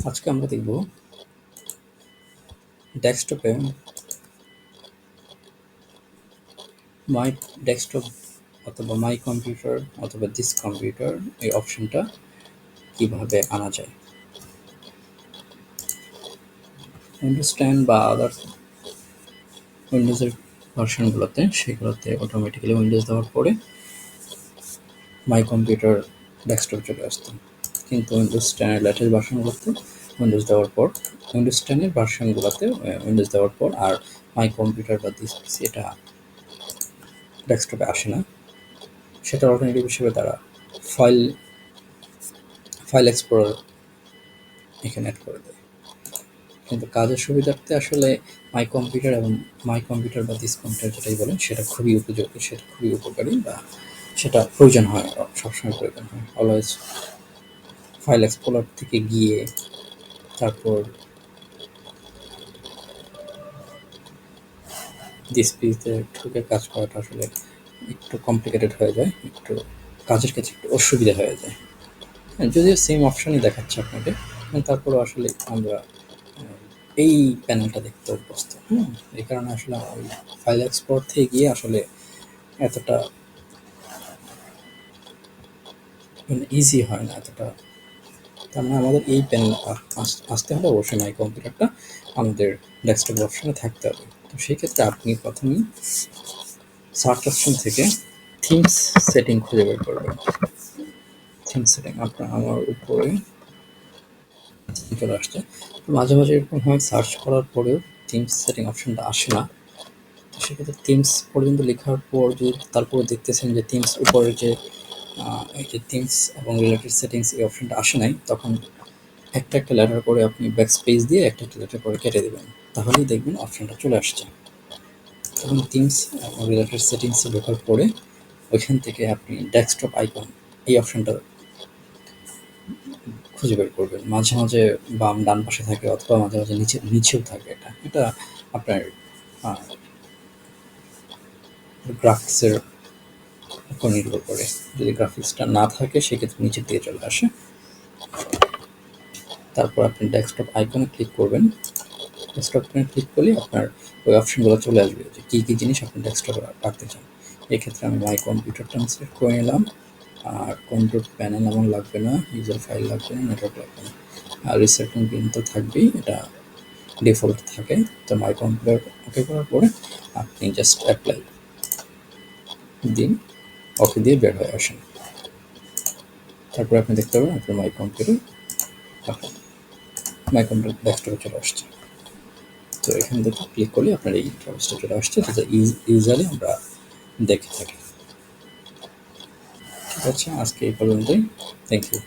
আজকে আমরা দেখব ডেস্কটপে মাই ডেস্কটপ অথবা মাই কম্পিউটার অথবা দিস কম্পিউটার এই অপশনটা কিভাবে আনা যায়। উইন্ডোজ 10 বা আদার্স উইন্ডোজের ভার্সনগুলোতে সেগুলোতে অটোমেটিক্যালি উইন্ডোজ দেওয়ার পরে মাই কম্পিউটার ডেস্কটপ চলে আসতো, কিন্তু উইন্ডোজ 10-এর লেটেস্ট ভার্সনগুলোতে উইন্ডোজ দেওয়ার পর উইন্ডোজ 10-এর ভার্সনগুলোতে উইন্ডোজ দেওয়ার পর আর মাই কম্পিউটার বা দিস পিসি এটা ডেস্কটপে আসে না। সেটা অল্টারনেটিভ হিসেবে তারা ফাইল ফাইল এক্সপ্লোরার এখানে অ্যাড করে দেয়। কিন্তু কাজের সুবিধার্থে আসলে মাই কম্পিউটার এবং মাই কম্পিউটার বা দিস কম্পিউটার যেটাই বলেন সেটা খুবই উপযোগী, সেটা খুবই উপকারী বা সেটা প্রয়োজন হয়, সবসময় প্রয়োজন হয়। অলওয়েজ ফাইল এক্সপ্লোরার থেকে গিয়ে তারপর দিস পিসতে ঢুকে কাজ করাটা আসলে একটু কমপ্লিকেটেড হয়ে যায়, একটু কাজের ক্ষেত্রে একটু অসুবিধা হয়ে যায়। যদিও সেম অপশনই দেখাচ্ছে আপনাকে, তারপরেও আসলে আমরা এই প্যানেলটা দেখতে অভ্যস্ত। এই কারণে আসলে ওই ফাইল এক্সপোর্ট থেকে গিয়ে আসলে এতটা ইজি হয় না এতটা। তার মানে আমাদের এই প্যানেল আসতে হলে অবশ্যই মাই কম্পিউটারটা আমাদের ডেস্কটপ অপশনে থাকতে হবে। তো সেই ক্ষেত্রে আপনি প্রথমেই সার্চ অপশন থেকে থিমস সেটিং খুঁজে বের করবেন। থিম সেটিং আমার উপরে চলে আসছে। মাঝে মাঝে এরকম হয় সার্চ করার পরেও থিমস সেটিং অপশনটা আসে না। সেক্ষেত্রে থিমস পর্যন্ত লেখার পর যদি তারপরে দেখতেছেন যে থিমস উপরে যে এই যে থিমস এবং রিলেটেড সেটিংস এই অপশনটা আসে নাই, তখন একটা একটা লেটার করে আপনি ব্যাক স্পেস দিয়ে একটা একটা লেটার করে কেটে দেবেন, তাহলেই দেখবেন অপশনটা চলে আসছে। তখন থিমস এবং রিলেটেড সেটিংসে ঢোকার পরে ওইখান থেকে আপনি ডেস্কটপ আইকন এই অপশনটা খুঁজে বের করবেন। মাঝে মাঝে বাম ডান পাশে থাকে অথবা মাঝে মাঝে নিচেও থাকে। এটা আপনার গ্রাফিক্সের উপর নির্ভর করে। যদি গ্রাফিক্সটা না থাকে সেক্ষেত্রে নিচের দিকে চলে আসে। তারপর আপনি ডেস্কটপ আইকনে ক্লিক করবেন। ডেস্কটপ আইকনে ক্লিক করলে আপনার ওই অপশনগুলো চলে আসবে যে কী কী জিনিস আপনি ডেস্কটপে রাখতে চান। এক্ষেত্রে আমি মাই কম্পিউটারটা সিলেক্ট করে নিলাম। আর কন্ট্রোল প্যানেল আমার লাগবে না, ইউজার ফাইল লাগবে না, নেটওয়ার্ক লাগবে না। আর রিসেটিং পিন তো থাকবেই, এটা ডিফল্ট থাকে। তো মাই কম্পিউটার ওকে করার পরে আপনি জাস্ট অ্যাপ্লাই দিন, ওকে দিয়ে বের হয়ে আসেন। তারপরে আপনি দেখতে পাবেন আপনার মাই কম্পিউটার ডেস্কটপে চলে আসছে। তো এখান থেকে ক্লিক করলে আপনার এই ইন্টারফেসটা চলে আসছে, যেটা ইউজুয়ালি আমরা দেখে থাকি। ঠিক আছে, আজকে এই পর্যন্তই। Thank you.